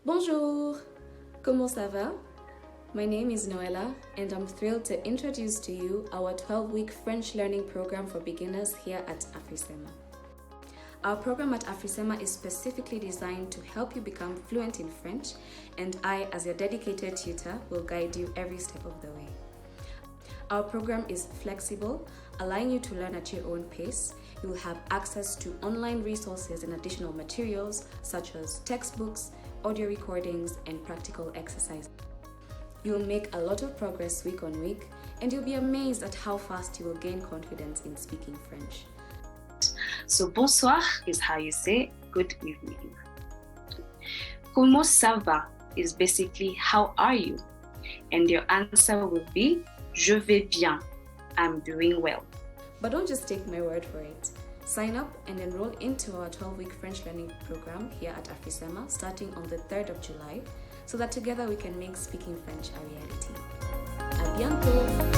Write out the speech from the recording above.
Bonjour! Comment ça va? My name is Noella and I'm thrilled to introduce to you our 12-week French learning program for beginners here at Afrisema. Our program at Afrisema is specifically designed to help you become fluent in French, and I, as your dedicated tutor, will guide you every step of the way. Our program is flexible, allowing you to learn at your own pace. You will have access to online resources and additional materials such as textbooks, audio recordings, and practical exercises. You will make a lot of progress week on week, and you'll be amazed at how fast you will gain confidence in speaking French. So bonsoir is how you say good evening. Comment ça va is basically how are you? And your answer will be je vais bien. I'm doing well. But don't just take my word for it. Sign up and enroll into our 12-week French learning program here at Afrisema starting on the 3rd of July so that together we can make speaking French a reality. À bientôt!